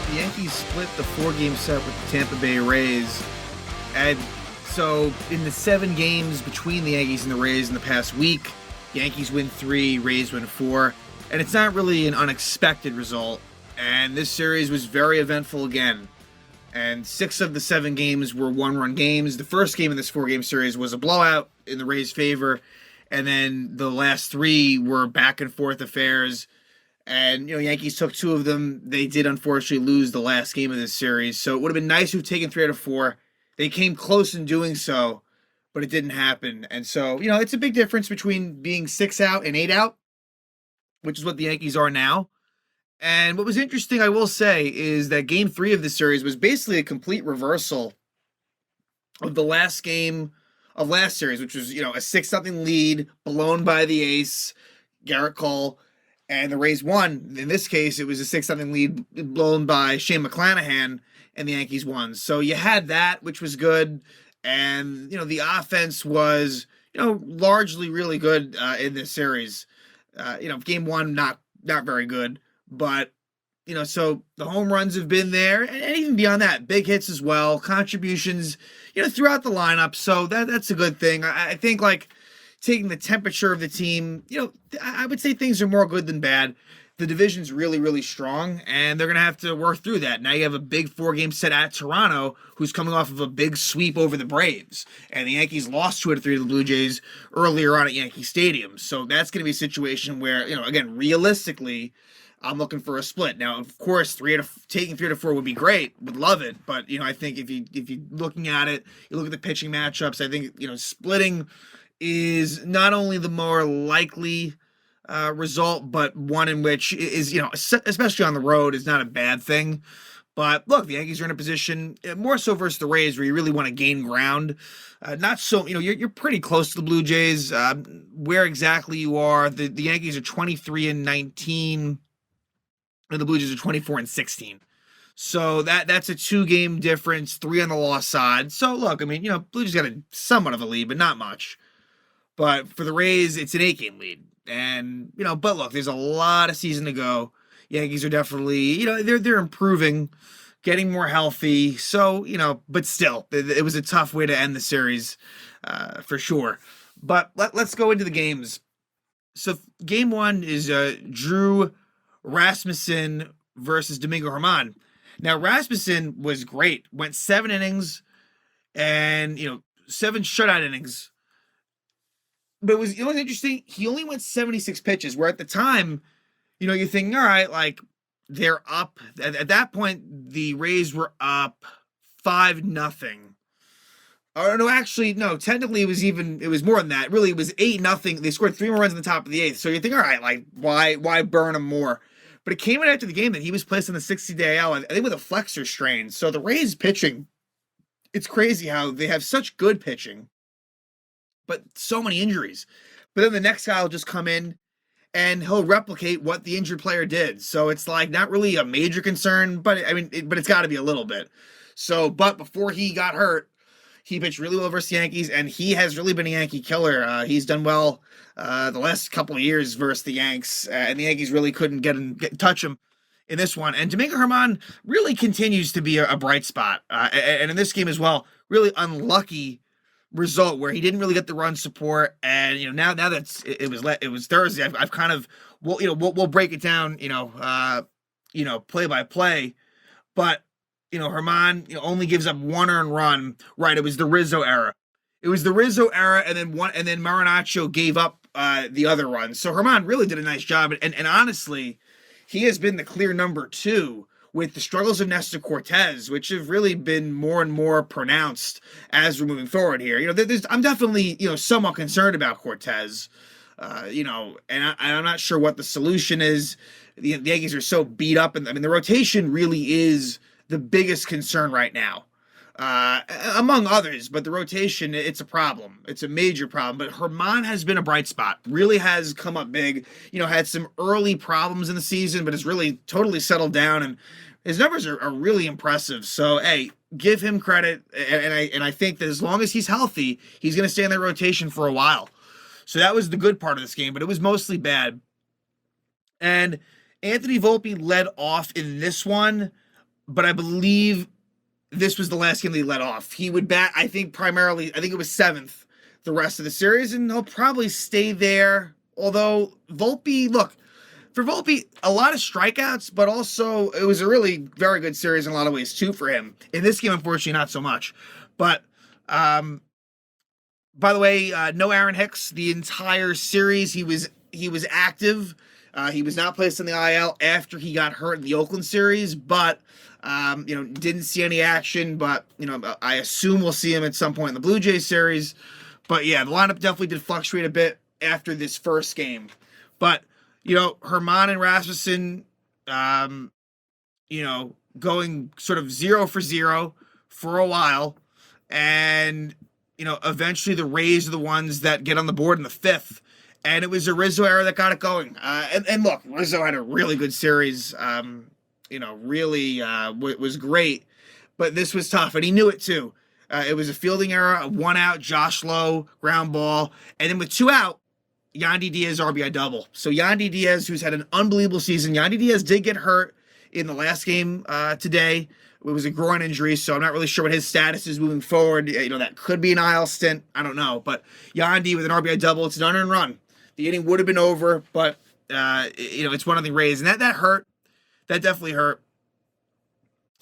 the Yankees split the four-game set with the Tampa Bay Rays. And so in the 7 games between the Yankees and the Rays in the past week, Yankees win 3, Rays win 4. And it's not really an unexpected result. And this series was very eventful again. And 6 of the 7 games were one-run games. The first game in this 4-game series was a blowout in the Rays' favor. And then the last 3 were back-and-forth affairs. And, Yankees took 2 of them. They did, unfortunately, lose the last game of this series. So it would have been nice to have taken 3 out of 4. They came close in doing so, but it didn't happen. And so, it's a big difference between being 6 out and 8 out, which is what the Yankees are now. And what was interesting, I will say, is that Game 3 of this series was basically a complete reversal of the last game of last series, which was, a 6-0 lead, blown by the ace, Garrett Cole. And the Rays won. In this case, it was a 6-0 lead blown by Shane McClanahan, and the Yankees won. So you had that, which was good. And, the offense was, largely really good in this series. Game 1, not very good. But, so the home runs have been there. And even beyond that, big hits as well. Contributions, throughout the lineup. So that's a good thing. I think, taking the temperature of the team, I would say things are more good than bad. The division's really, really strong, and they're going to have to work through that. Now you have a big 4-game set at Toronto, who's coming off of a big sweep over the Braves. And the Yankees lost 2 out of 3 to the Blue Jays earlier on at Yankee Stadium. So that's going to be a situation where, again, realistically, I'm looking for a split. Now, of course, taking 3 out of 4 would be great. Would love it. But, I think if you're looking at it, you look at the pitching matchups, I think, splitting is not only the more likely result, but one in which is, especially on the road, is not a bad thing. But look, the Yankees are in a position, more so versus the Rays, where you really want to gain ground. Not so, you're pretty close to the Blue Jays. Where exactly you are, the Yankees are 23-19, and the Blue Jays are 24-16. So that's a 2-game difference, 3 on the loss side. So look, Blue Jays got somewhat of a lead, but not much. But for the Rays, it's an 8-game lead. And, but look, there's a lot of season to go. Yankees are definitely, they're improving, getting more healthy. So, but still, it was a tough way to end the series, for sure. But let's go into the games. So game 1 is Drew Rasmussen versus Domingo Germán. Now, Rasmussen was great. Went 7 innings and, 7 shutout innings. But it was, what's interesting? He only went 76 pitches, where at the time, you're thinking, all right, they're up. At that point, the Rays were up 5-0. Oh, no, actually, no, technically it was more than that. Really, it was 8-0. They scored 3 more runs in the top of the 8th. So you think, all right, why burn him more? But it came out after the game that he was placed on the 60-day IL, I think with a flexor strain. So the Rays pitching, it's crazy how they have such good pitching, but so many injuries. But then the next guy will just come in and he'll replicate what the injured player did. So it's not really a major concern, but but it's got to be a little bit. So, but before he got hurt, he pitched really well versus the Yankees, and he has really been a Yankee killer. He's done well the last couple of years versus the Yanks, and the Yankees really couldn't touch him in this one. And Domingo Germán really continues to be a bright spot, and in this game as well, really unlucky result where he didn't really get the run support. And now that it was Thursday, I've kind of we'll break it down play by play, but Germán only gives up 1 earned run. Right, it was the Rizzo era. And then Marinaccio gave up the other run. So Germán really did a nice job, and honestly, he has been the clear number 2 with the struggles of Nestor Cortes, which have really been more and more pronounced as we're moving forward here. I'm definitely, somewhat concerned about Cortes, and I'm not sure what the solution is. The Yankees are so beat up, and the rotation really is the biggest concern right now, among others. But the rotation, it's a problem. It's a major problem. But Germán has been a bright spot. Really has come up big. Had some early problems in the season, but has really totally settled down, and his numbers are really impressive. So, hey, give him credit, and I think that as long as he's healthy, he's going to stay in that rotation for a while. So that was the good part of this game, but it was mostly bad. And Anthony Volpe led off in this one, but I believe this was the last game they let off. He would bat, I think it was seventh the rest of the series, and he'll probably stay there. Although Volpe, look, for Volpe, a lot of strikeouts, but also it was a really very good series in a lot of ways too for him. In this game, unfortunately, not so much. But by the way, no Aaron Hicks the entire series. He was active. He was not placed on the IL after he got hurt in the Oakland series, but didn't see any action. But I assume we'll see him at some point in the Blue Jays series. But yeah, the lineup definitely did fluctuate a bit after this first game. But Herman and Rasmussen, going sort of 0 for 0 for a while, and eventually the Rays are the ones that get on the board in the fifth. And it was a Rizzo era that got it going. And look, Rizzo had a really good series. Really was great. But this was tough, and he knew it too. It was a fielding error, a 1 out, Josh Lowe, ground ball. And then with 2 out, Yandy Diaz RBI double. So Yandy Diaz, who's had an unbelievable season. Yandy Diaz did get hurt in the last game today. It was a groin injury, so I'm not really sure what his status is moving forward. That could be an IL stint. I don't know. But Yandy with an RBI double, it's an unearned run. The inning would have been over, but it's one of the Rays, and that hurt. That definitely hurt.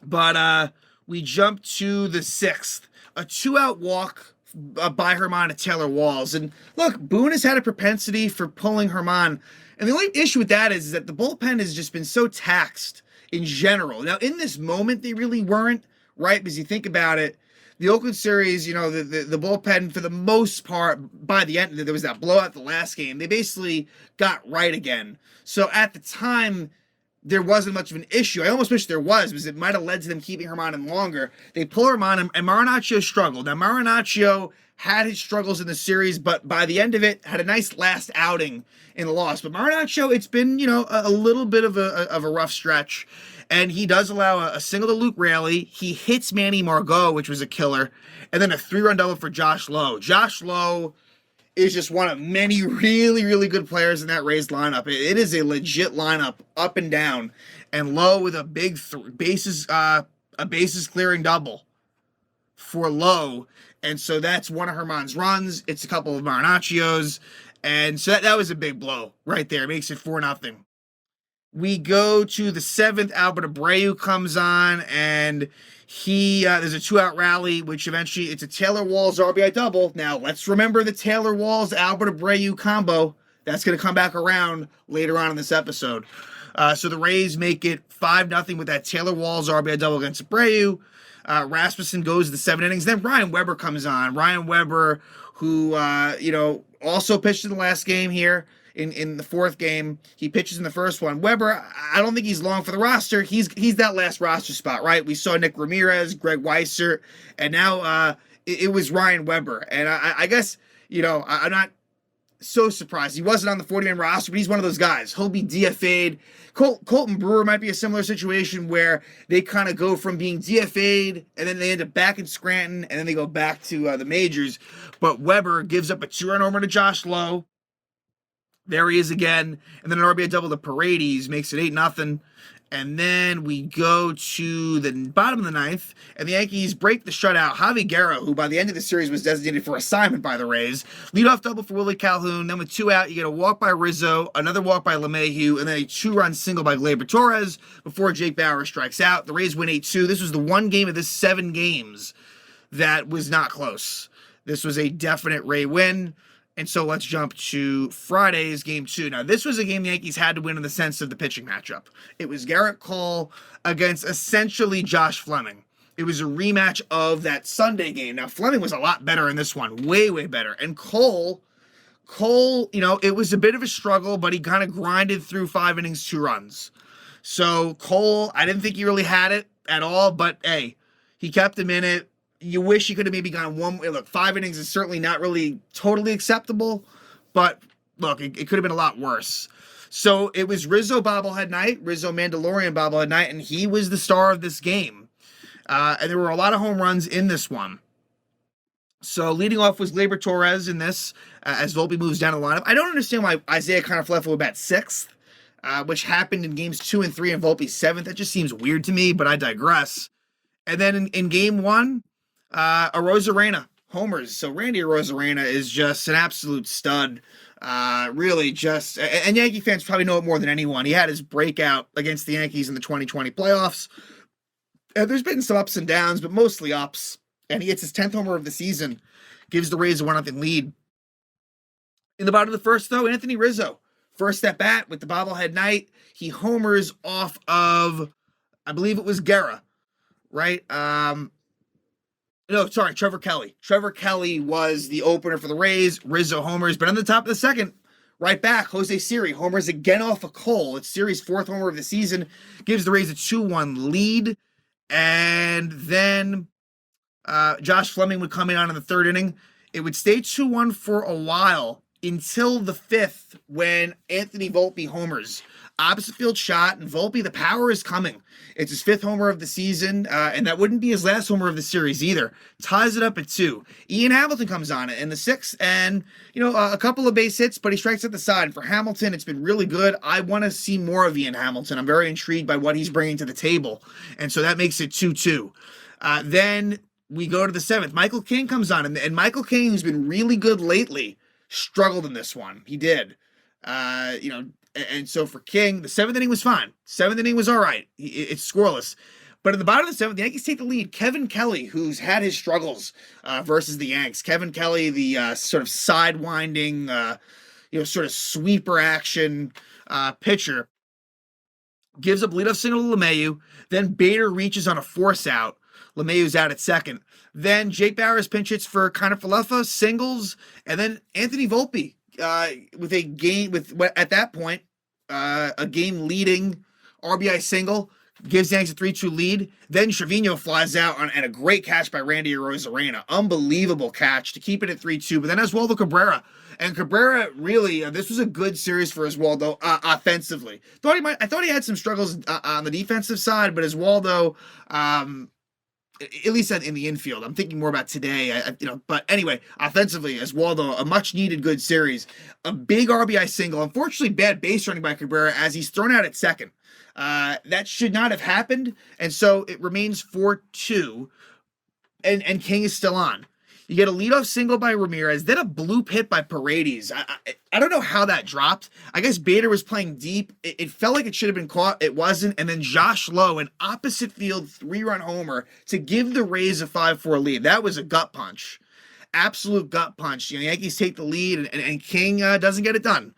But we jump to the 6th, a 2-out walk by Herman to Taylor Walls, and look, Boone has had a propensity for pulling Herman, and the only issue with that is that the bullpen has just been so taxed in general. Now, in this moment, they really weren't, right? Because you think about it. The Oakland series, the bullpen, for the most part, by the end, there was that blowout the last game. They basically got right again. So at the time, there wasn't much of an issue. I almost wish there was, because it might have led to them keeping Herman in longer. They pull Herman, and Marinaccio struggled. Now, Marinaccio had his struggles in the series, but by the end of it, had a nice last outing in the loss. But Marinaccio, it's been, a little bit of a rough stretch. And he does allow a single to Luke Raley. He hits Manny Margot, which was a killer. And then a 3-run double for Josh Lowe. Josh Lowe is just one of many really, really good players in that Rays lineup. It is a legit lineup up and down. And Lowe with a big bases clearing double for Lowe. And so that's one of Herman's runs. It's a couple of Marinaccio's. And so that was a big blow right there. It makes it 4-0. We go to the 7th. Albert Abreu comes on, and there's a 2-out rally, which eventually it's a Taylor Walls RBI double. Now, let's remember the Taylor Walls Albert Abreu combo. That's going to come back around later on in this episode. So the Rays make it 5-0 with that Taylor Walls RBI double against Abreu. Rasmussen goes the 7 innings. Then Ryan Weber comes on. Ryan Weber, who, also pitched in the last game here. In the 4th game, he pitches in the first one. Weber, I don't think he's long for the roster. He's that last roster spot, right? We saw Nick Ramirez, Greg Weissert, and now it was Ryan Weber. And I guess, I'm not so surprised. He wasn't on the 40-man roster, but he's one of those guys. He'll be DFA'd. Colton Brewer might be a similar situation where they kind of go from being DFA'd, and then they end up back in Scranton, and then they go back to the majors. But Weber gives up a 2-run homer to Josh Lowe. There he is again. And then an RBI double to Paredes makes it 8-0. And then we go to the bottom of the 9th, and the Yankees break the shutout. Javi Guerra, who by the end of the series was designated for assignment by the Rays, leadoff double for Willie Calhoun. Then with 2 out, you get a walk by Rizzo, another walk by LeMahieu, and then a 2-run single by Gleyber Torres before Jake Bauer strikes out. The Rays win 8-2. This was the one game of this 7 games that was not close. This was a definite Ray win. And so let's jump to Friday's game 2. Now, this was a game the Yankees had to win in the sense of the pitching matchup. It was Garrett Cole against essentially Josh Fleming. It was a rematch of that Sunday game. Now, Fleming was a lot better in this one. Way, way better. And Cole, it was a bit of a struggle, but he kind of grinded through 5 innings, 2 runs. So Cole, I didn't think he really had it at all, but hey, he kept him in it. You wish he could have maybe gone one. Look, 5 innings is certainly not really totally acceptable, but look, it could have been a lot worse. So it was Rizzo bobblehead night, Rizzo Mandalorian bobblehead night, and he was the star of this game. And there were a lot of home runs in this one. So leading off was Gleyber Torres in this, as Volpe moves down the lineup. I don't understand why Isaiah Kiner-Falefa would bat 6th. which happened in games 2 and 3 in Volpe's 7th. That just seems weird to me, but I digress. And then in game 1, Arozarena homers. So Randy Arozarena is just an absolute stud. Really just, and Yankee fans probably know it more than anyone. He had his breakout against the Yankees in the 2020 playoffs. There's been some ups and downs, but mostly ups. And he hits his 10th homer of the season, gives the Rays a 1-0 lead. In the bottom of the first, though, Anthony Rizzo, first at bat with the bobblehead night. He homers off of, I believe it was Guerra, right? No, sorry, Trevor Kelly. Trevor Kelly was the opener for the Rays. Rizzo homers, but on the top of the second, right back, Jose Siri homers again off of Cole. It's Siri's 4th homer of the season, gives the Rays a 2-1 lead. And then Josh Fleming would come in on in the 3rd inning. It would stay 2-1 for a while until the 5th when Anthony Volpe homers. Opposite field shot, and Volpe, the power is coming. It's his 5th homer of the season, and that wouldn't be his last homer of the series either. Ties it up at 2. Ian Hamilton comes on in the 6th, and, a couple of base hits, but he strikes at the side. And for Hamilton, it's been really good. I want to see more of Ian Hamilton. I'm very intrigued by what he's bringing to the table, and so that makes it 2-2. Then we go to the 7th. Michael King comes on, and Michael King, who's been really good lately, struggled in this one. He did. And so for King, the 7th inning was fine. 7th inning was all right. It's scoreless. But at the bottom of the 7th, the Yankees take the lead. Kevin Kelly, who's had his struggles versus the Yanks. Kevin Kelly, the sort of sidewinding, sort of sweeper action pitcher, gives up leadoff single to LeMahieu. Then Bader reaches on a force out. LeMahieu's out at second. Then Jake Barris pinch hits for Kiner-Falefa, singles, and then Anthony Volpe with a game at that point a game leading RBI single gives the Yankees a 3-2 lead. Then Trevino flies out and a great catch by Randy Arozarena. Unbelievable catch to keep it at 3-2. But then Oswaldo Cabrera. And Cabrera really, this was a good series for Oswaldo offensively. I thought he had some struggles on the defensive side, but Oswaldo, at least in the infield, I'm thinking more about today, but anyway, offensively, Oswaldo, a much needed good series. A big RBI single. Unfortunately, bad base running by Cabrera as he's thrown out at second. That should not have happened, and so it remains 4-2, and King is still on. You get a leadoff single by Ramirez, then a bloop hit by Paredes. I don't know how that dropped. I guess Bader was playing deep. It felt like it should have been caught. It wasn't. And then Josh Lowe, an opposite field 3-run homer to give the Rays a 5-4 lead. That was a gut punch. Absolute gut punch. Yankees take the lead, and King doesn't get it done.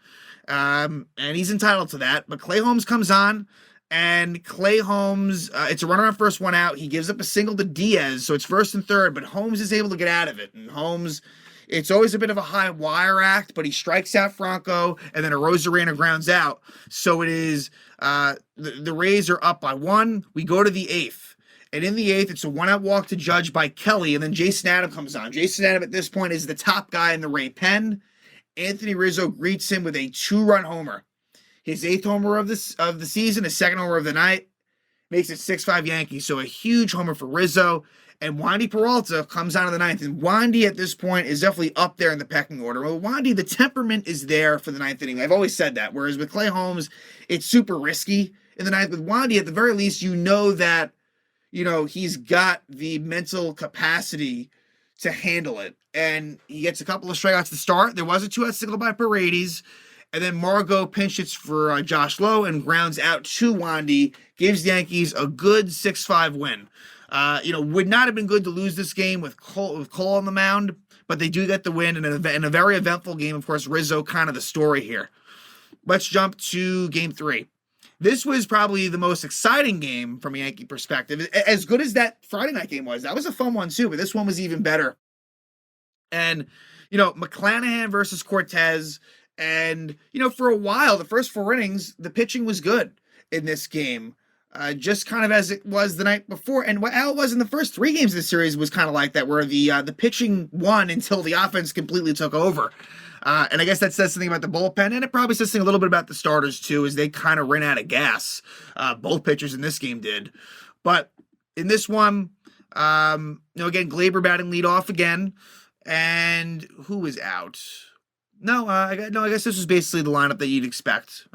And he's entitled to that. But Clay Holmes comes on. And Clay Holmes, it's a runner on first, 1 out. He gives up a single to Diaz, so it's 1st and 3rd, but Holmes is able to get out of it. And Holmes, it's always a bit of a high wire act, but he strikes out Franco, and then Arozarena grounds out. So it is, the Rays are up by 1. We go to the 8th. And in the 8th, it's a 1-out walk to Judge by Kelly, and then Jason Adam comes on. Jason Adam at this point is the top guy in the Ray pen. Anthony Rizzo greets him with a 2-run homer. His 8th homer of the season, his 2nd homer of the night, makes it 6-5 Yankees. So a huge homer for Rizzo. And Wandy Peralta comes out of the 9th. And Wandy at this point is definitely up there in the pecking order. Well, Wandy, the temperament is there for the 9th inning. I've always said that. Whereas with Clay Holmes, it's super risky in the 9th. With Wandy, at the very least, that, he's got the mental capacity to handle it. And he gets a couple of strikeouts to start. There was a 2-out single by Paredes. And then Margot pinch hits for Josh Lowe and grounds out to Wandy, gives the Yankees a good 6-5 win. Would not have been good to lose this game with Cole on the mound, but they do get the win in a very eventful game. Of course, Rizzo kind of the story here. Let's jump to Game 3. This was probably the most exciting game from a Yankee perspective. As good as that Friday night game was, that was a fun one too, but this one was even better. And, McClanahan versus Cortez. And, for a while, the first 4 innings, the pitching was good in this game, just kind of as it was the night before. And what it was in the first 3 games of the series was kind of like that, where the pitching won until the offense completely took over. And I guess that says something about the bullpen, and it probably says something a little bit about the starters, too, as they kind of ran out of gas. Both pitchers in this game did. But in this one, again, Glaber batting lead off again. And who was out? No, I guess this was basically the lineup that you'd expect.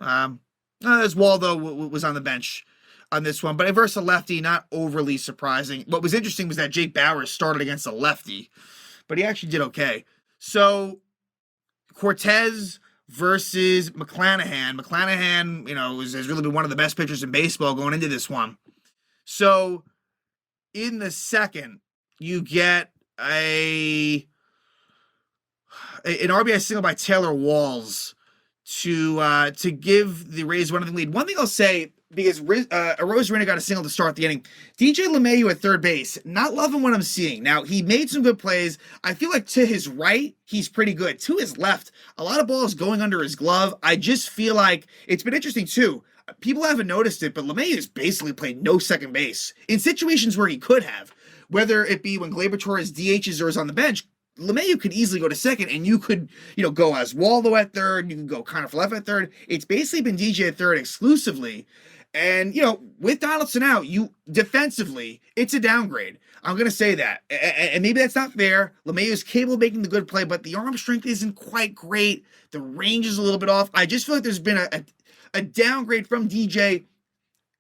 Oswaldo was on the bench on this one, but versus a lefty, not overly surprising. What was interesting was that Jake Bauers started against a lefty, but he actually did okay. So Cortez versus McClanahan. McClanahan, has really been one of the best pitchers in baseball going into this one. So in the second, you get an RBI single by Taylor Walls to give the Rays one of the lead. One thing I'll say, because Arozarena got a single to start the inning. DJ LeMahieu at third base, not loving what I'm seeing. Now, he made some good plays. I feel like to his right, he's pretty good. To his left, a lot of balls going under his glove. I just feel like it's been interesting, too. People haven't noticed it, but LeMahieu has basically played no second base in situations where he could have. Whether it be when Gleyber Torres DHs or is on the bench, LeMahieu could easily go to second, and you could, go Oswaldo at third. You can go Kiner-Falefa at third. It's basically been DJ at third exclusively. And, with Donaldson out, defensively, it's a downgrade. I'm going to say that. And maybe that's not fair. LeMahieu is capable of making the good play, but the arm strength isn't quite great. The range is a little bit off. I just feel like there's been a downgrade from DJ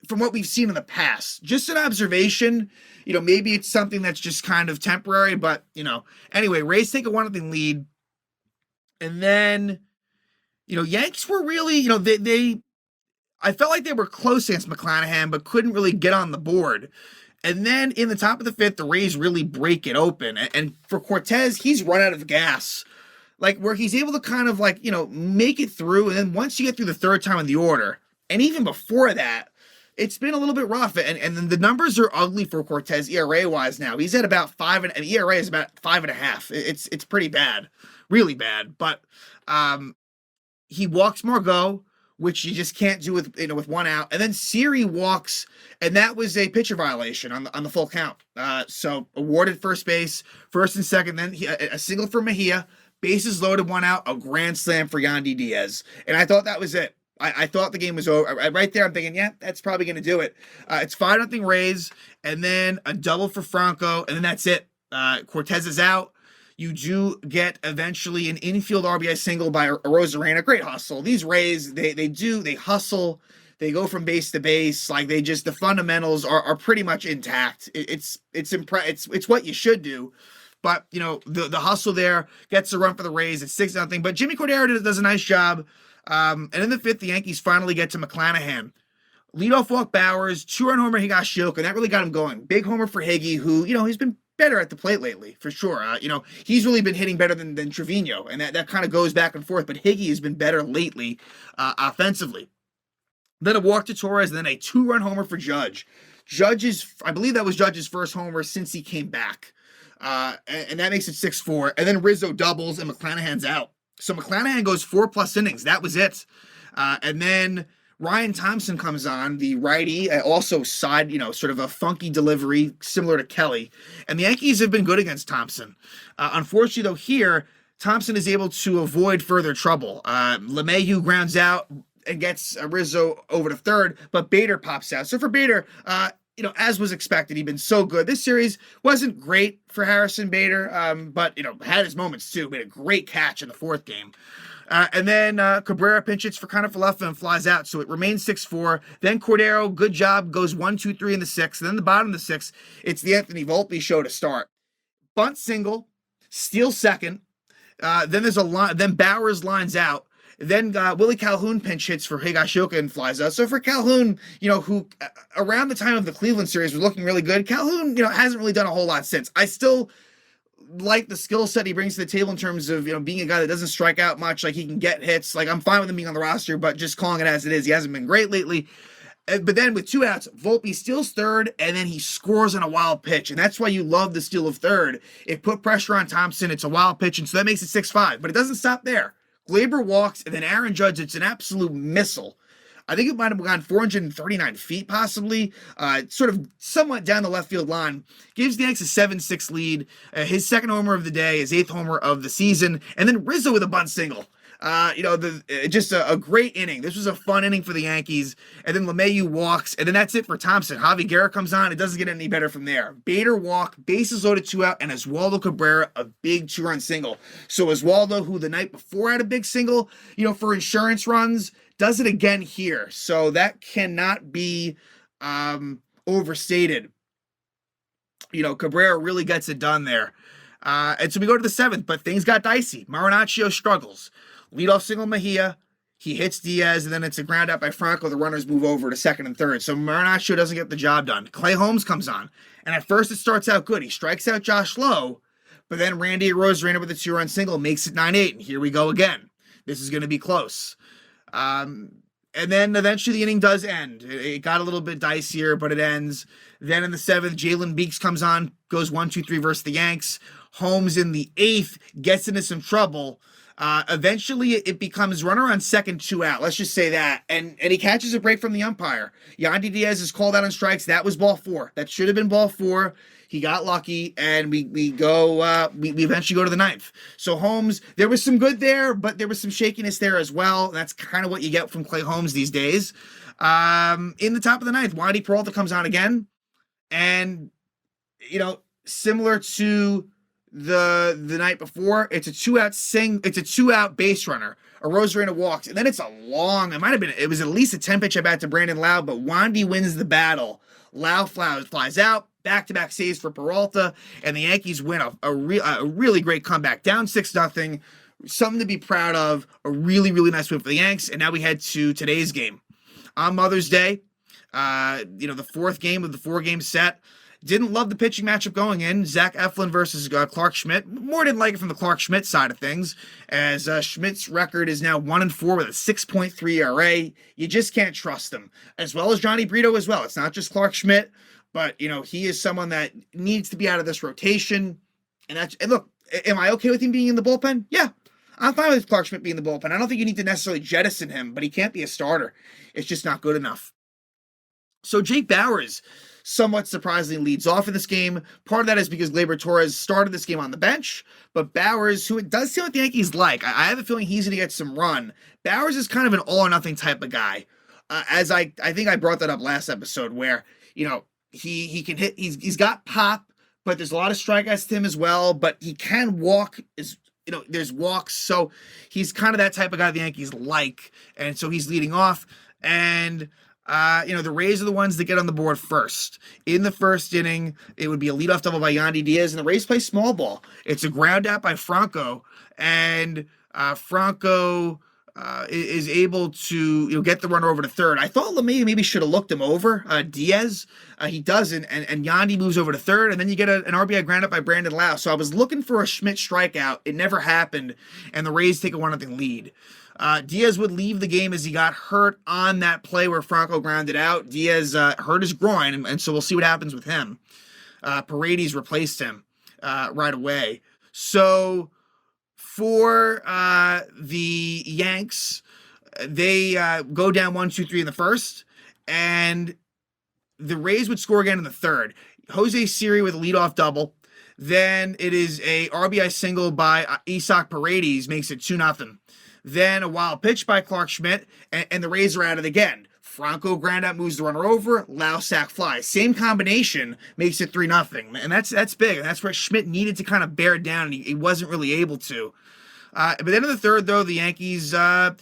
from what we've seen in the past. Just an observation. Maybe it's something that's just kind of temporary, but, Anyway, Rays take a 1-0 lead. And then, Yankees were really, I felt like they were close against McClanahan, but couldn't really get on the board. And then in the top of the fifth, the Rays really break it open. And for Cortez, he's run out of gas. Like, where he's able to kind of make it through. And then once you get through the third time in the order, and even before that, it's been a little bit rough. And then the numbers are ugly for Cortez ERA-wise now. He's at about 5, and ERA is about 5.5. It's pretty bad. Really bad. But he walks Margot, which you just can't do with one out. And then Siri walks, and that was a pitcher violation on the full count. So awarded first base, first and second, then a single for Mejia, bases loaded, one out, a grand slam for Yandy Diaz. And I thought that was it. I thought the game was over. Right there, I'm thinking, yeah, that's probably going to do it. It's 5-0 Rays, and then a double for Franco, and then that's it. Cortez is out. You do get eventually an infield RBI single by Arozarena. Great hustle. These Rays, they hustle. They go from base to base. Like, the fundamentals are pretty much intact. It's what you should do. But, the hustle there gets a run for the Rays. It's 6-0. But Jimmy Cordero does a nice job. And in the fifth, the Yankees finally get to McClanahan. Leadoff walk Bauers, 2-run homer Higashioka, and that really got him going. Big homer for Higgy, who, he's been better at the plate lately, for sure. He's really been hitting better than Trevino, and that kind of goes back and forth, but Higgy has been better lately offensively. Then a walk to Torres, and then a 2-run homer for Judge. I believe that was Judge's first homer since he came back. And that makes it 6-4. And then Rizzo doubles, and McClanahan's out. So McClanahan goes 4+ innings. That was it. And then Ryan Thompson comes on, the righty, also side, sort of a funky delivery, similar to Kelly. And the Yankees have been good against Thompson. Unfortunately, though, here, Thompson is able to avoid further trouble. LeMahieu grounds out and gets Rizzo over to third, but Bader pops out. So for Bader, as was expected, he'd been so good. This series wasn't great for Harrison Bader, but, had his moments too. Made a great catch in the fourth game. And then Cabrera pinch hits for Kiner-Falefa and flies out. So it remains 6-4. Then Cordero, good job, goes 1, 2, 3 in the sixth. And then the bottom of the sixth, it's the Anthony Volpe show to start. Bunt single, steal second. Then there's then Bauers lines out. Then Willie Calhoun pinch hits for Higashioka and flies out. So for Calhoun, who around the time of the Cleveland series was looking really good, Calhoun, hasn't really done a whole lot since. I still like the skill set he brings to the table in terms of, being a guy that doesn't strike out much. Like, he can get hits. Like, I'm fine with him being on the roster, but just calling it as it is, he hasn't been great lately. But then with 2 outs, Volpe steals third, and then he scores on a wild pitch. And that's why you love the steal of third. It put pressure on Thompson. It's a wild pitch, and so that makes it 6-5. But it doesn't stop there. Gleyber walks, and then Aaron Judge, it's an absolute missile. I think it might have gone 439 feet, possibly, sort of somewhat down the left field line. Gives the Yankees a 7-6 lead. His second homer of the day, his 8th homer of the season. And then Rizzo with a bunt single. Just a great inning. This was a fun inning for the Yankees. And then LeMahieu walks, and then that's it for Thompson. Javi Guerra comes on. It doesn't get any better from there. Bader walk, bases loaded, 2 out, and Oswaldo Cabrera, a big 2-run single. So Oswaldo, who the night before had a big single, for insurance runs, Does it again here. So that cannot be overstated. Cabrera really gets it done there. And so we go to the seventh, but things got dicey. Marinaccio struggles. Leadoff single Mejia. He hits Diaz, and then it's a ground out by Franco. The runners move over to second and third. So Marinaccio doesn't get the job done. Clay Holmes comes on. And at first it starts out good. He strikes out Josh Lowe, but then Randy Arozarena with a 2-run single makes it 9-8. And here we go again. This is going to be close. And then eventually the inning does end. It got a little bit dicier, but it ends. Then in the seventh, Jalen Beeks comes on, goes 1-2-3 versus the Yanks. Holmes in the eighth gets into some trouble. Eventually it becomes runner on second, 2 out. Let's just say that. And he catches a break from the umpire. Yandy Diaz is called out on strikes. That was ball 4. That should have been ball 4. He got lucky, and we eventually go to the ninth. So Holmes, there was some good there, but there was some shakiness there as well. That's kind of what you get from Clay Holmes these days. In the top of the ninth, Wandy Peralta comes on again, and similar to the night before, it's a 2-out base runner. Arozarena walks, and then it's it was at least a 10-pitch at bat to Brandon Lau, but Wandy wins the battle. Lau flies out. Back-to-back saves for Peralta, and the Yankees win a really great comeback, down 6-0. Something to be proud of. A really, really nice win for the Yanks. And now we head to today's game. On Mother's Day, the fourth game of the 4-game set. Didn't love the pitching matchup going in. Zach Eflin versus Clark Schmidt. More didn't like it from the Clark Schmidt side of things, as Schmidt's record is now 1-4 with a 6.3 ERA. You just can't trust him. As well as Johnny Brito as well. It's not just Clark Schmidt. But, he is someone that needs to be out of this rotation. And look, am I okay with him being in the bullpen? Yeah, I'm fine with Clark Schmidt being in the bullpen. I don't think you need to necessarily jettison him, but he can't be a starter. It's just not good enough. So Jake Bauers somewhat surprisingly leads off in this game. Part of that is because Gleyber Torres started this game on the bench, but Bauers, who it does seem like the Yankees like, I have a feeling he's going to get some run. Bauers is kind of an all-or-nothing type of guy. As I think I brought that up last episode where, he can hit. He's got pop, but there's a lot of strikeouts to him as well. But he can walk. There's walks, so he's kind of that type of guy the Yankees like, and so he's leading off. And the Rays are the ones that get on the board first. In the first inning, it would be a leadoff double by Yandy Diaz, and the Rays play small ball. It's a ground out by Franco, and Franco is able to get the runner over to third. I thought LeMay maybe should have looked him over. Diaz, he doesn't, and Yandy moves over to third, and then you get an RBI ground up by Brandon Lau. So I was looking for a Schmidt strikeout. It never happened, and the Rays take a 1-0 lead. Diaz would leave the game as he got hurt on that play where Franco grounded out. Diaz hurt his groin, and so we'll see what happens with him. Paredes replaced him right away. So for the Yanks, they go down 1-2-3 in the first, and the Rays would score again in the third. Jose Siri with a leadoff double. Then it is a RBI single by Isaac Paredes, makes it 2-0. Then a wild pitch by Clark Schmidt, and the Rays are at it again. Franco ground out, moves the runner over. Lau sac fly. Same combination makes it 3-0. And that's big. And that's where Schmidt needed to kind of bear down, and he wasn't really able to. But then in the third, though, the Yankees, they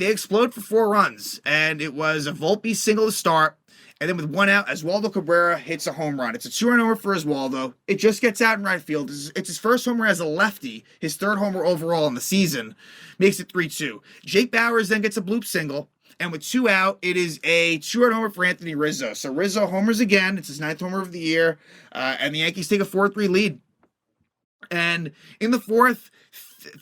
explode for 4 runs. And it was a Volpe single to start. And then with 1 out, Oswaldo Cabrera hits a home run. It's a 2-run homer for Oswaldo. It just gets out in right field. It's his first homer as a lefty, his 3rd homer overall in the season. Makes it 3-2. Jake Bauers then gets a bloop single. And with 2 out, it is a 2-run homer for Anthony Rizzo. So Rizzo homers again. It's his 9th homer of the year. And the Yankees take a 4-3 lead. And in the fourth,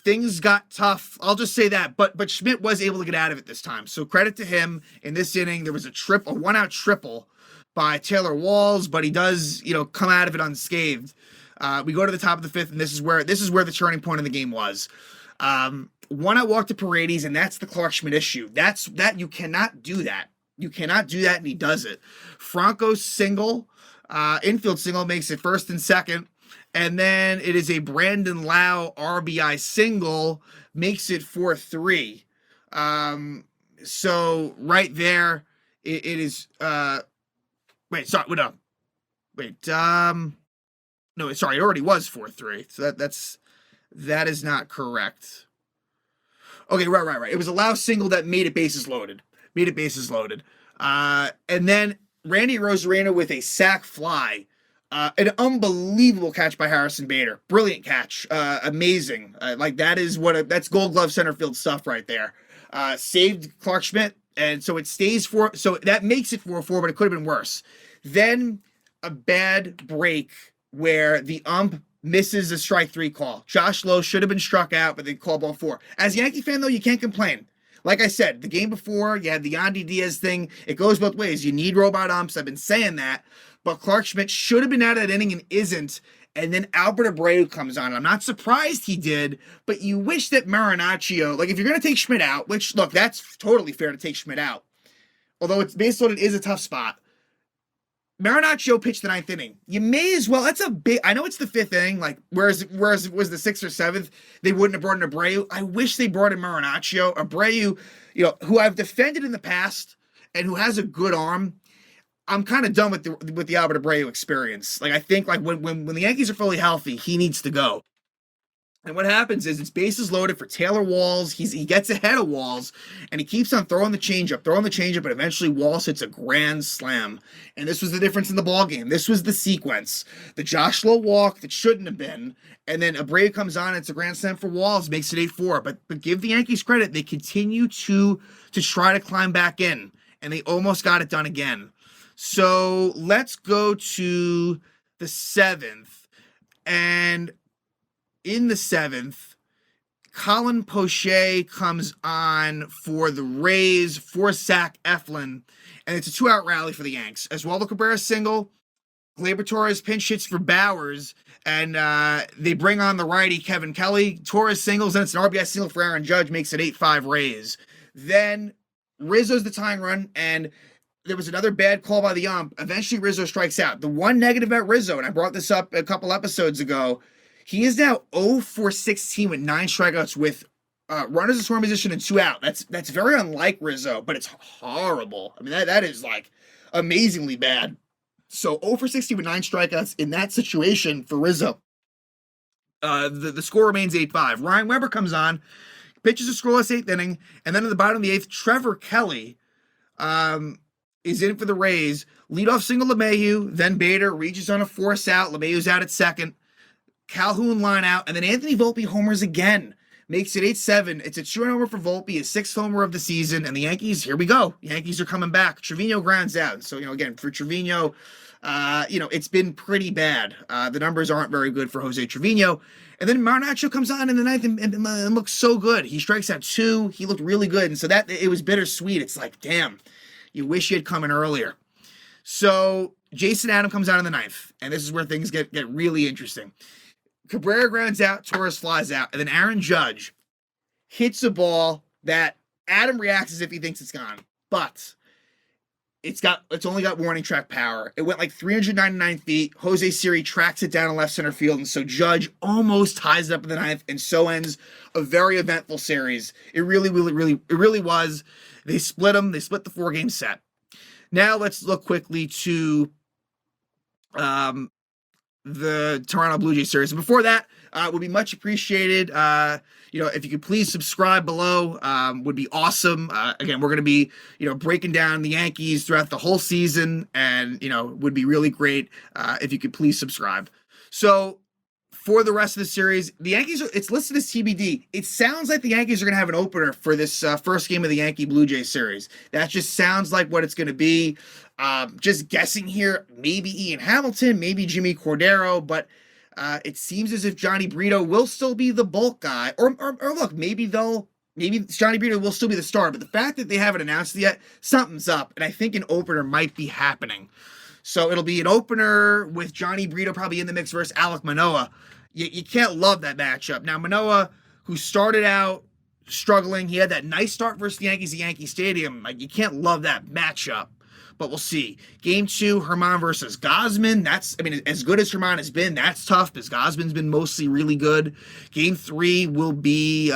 things got tough. I'll just say that. But Schmidt was able to get out of it this time. So credit to him. In this inning, there was a 1-out triple by Taylor Walls, but he does, come out of it unscathed. We go to the top of the 5th, and this is where the turning point in the game was. 1-out walk to Paredes, and that's the Clark Schmidt issue. You cannot do that. You cannot do that, and he does it. Franco's single, infield single, makes it 1st and 2nd. And then it is a Brandon Lau RBI single, makes it 4-3. So right there, it is. Wait, sorry, no. Wait, no, sorry, it already was 4-3. So that is not correct. Okay, right. It was a Lau single that made it bases loaded. Made it bases loaded. And then Randy Rosarena with a sac fly. An unbelievable catch by Harrison Bader. Brilliant catch. Amazing. Like that's Gold Glove center field stuff right there. Saved Clark Schmidt, and so it stays so that makes it 4-4, but it could have been worse. Then a bad break where the ump misses a strike 3 call. Josh Lowe should have been struck out, but they call ball 4. As a Yankee fan, though, you can't complain. Like I said, the game before, you had the Yandy Diaz thing. It goes both ways. You need robot umps. I've been saying that. But Clark Schmidt should have been out of that inning and isn't. And then Albert Abreu comes on. I'm not surprised he did, but you wish that Marinaccio, like if you're going to take Schmidt out, which, look, that's totally fair to take Schmidt out. Although it's base loaded is a tough spot. Marinaccio pitched the 9th inning. You may as well. That's a big. I know it's the 5th inning. Like whereas it was the 6th or 7th, they wouldn't have brought in Abreu. I wish they brought in Marinaccio. Abreu, who I've defended in the past and who has a good arm. I'm kind of done with the Albert Abreu experience. Like I think like when the Yankees are fully healthy, he needs to go. And what happens is it's bases loaded for Taylor Walls. He gets ahead of Walls, and he keeps on throwing the changeup, but eventually Walls hits a grand slam. And this was the difference in the ballgame. This was the sequence. The Josh Lowe walk that shouldn't have been, and then Abreu comes on, and it's a grand slam for Walls, makes it 8-4. But give the Yankees credit. They continue to try to climb back in, and they almost got it done again. So let's go to the 7th. And in the 7th, Colin Poche comes on for the Rays for Zach Eflin, and it's a 2-out rally for the Yanks. Oswaldo Cabrera single, Gleyber Torres pinch hits for Bowers, and they bring on the righty Kevin Kelly. Torres singles, and it's an RBI single for Aaron Judge, makes it 8-5 Rays. Then Rizzo's the tying run, and there was another bad call by the ump. Eventually, Rizzo strikes out. The one negative about Rizzo, and I brought this up a couple episodes ago, he is now 0-for-16 with 9 strikeouts with runners in scoring position and 2 out. That's very unlike Rizzo, but it's horrible. I mean, that is like amazingly bad. So 0-for-16 with 9 strikeouts in that situation for Rizzo. The score remains 8-5. Ryan Weber comes on, pitches a scoreless 8th inning, and then at the bottom of the 8th, Trevor Kelly is in for the Rays. Leadoff single LeMahieu, then Bader reaches on a force out. LeMahieu's out at second. Calhoun line out, and then Anthony Volpe homers again. Makes it 8-7. It's a 2-run homer for Volpe, his 6th homer of the season, and the Yankees, here we go. Yankees are coming back. Trevino grounds out. So, again, for Trevino, it's been pretty bad. The numbers aren't very good for Jose Trevino. And then Marinaccio comes on in the 9th and looks so good. He strikes out 2. He looked really good. And so that it was bittersweet. It's like, damn, you wish you had come in earlier. So Jason Adam comes out in the 9th, and this is where things get really interesting. Cabrera grounds out, Torres flies out, and then Aaron Judge hits a ball that Adam reacts as if he thinks it's gone, but it's only got warning track power. It went like 399 feet. Jose Siri tracks it down in left center field, and so Judge almost ties it up in the 9th, and so ends a very eventful series. It really was. They split them. They split the 4-game set. Now let's look quickly to the Toronto Blue Jays series. And before that, would be much appreciated. If you could please subscribe below, would be awesome. Again, we're going to be, breaking down the Yankees throughout the whole season, and, would be really great if you could please subscribe. So for the rest of the series, the Yankees, it's listed as TBD. It sounds like the Yankees are going to have an opener for this first game of the Yankee Blue Jays series. That just sounds like what it's going to be. Just guessing here, maybe Ian Hamilton, maybe Jimmy Cordero, but it seems as if Johnny Brito will still be the bulk guy. Or look, maybe Johnny Brito will still be the starter, but the fact that they haven't announced it yet, something's up, and I think an opener might be happening. So it'll be an opener with Johnny Brito probably in the mix versus Alek Manoah. You can't love that matchup. Now, Manoah, who started out struggling, he had that nice start versus the Yankees at Yankee Stadium. Like, you can't love that matchup. But we'll see. Game 2, Herman versus Gausman. As good as Herman has been, that's tough because Gausman's been mostly really good. Game 3 will be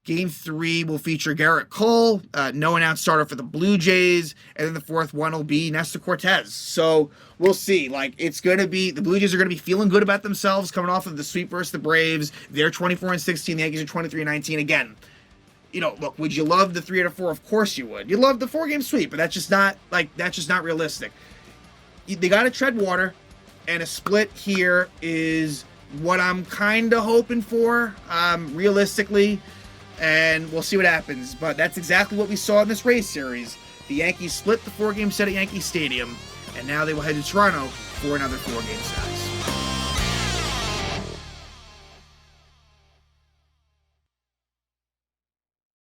Game 3 will feature Garrett Cole, no announced starter for the Blue Jays, and then the fourth one will be Nestor Cortez. So we'll see. Like, it's going to be, the Blue Jays are going to be feeling good about themselves coming off of the sweep versus the Braves. They're 24-16, the Yankees are 23-19. Again, you know, look, would you love the 3-4? Of course you would. You love the 4-game sweep, but that's just not realistic. They got to tread water, and a split here is what I'm kind of hoping for, realistically. And we'll see what happens. But that's exactly what we saw in this Rays series. The Yankees split the 4-game set at Yankee Stadium, and now they will head to Toronto for another 4-game series.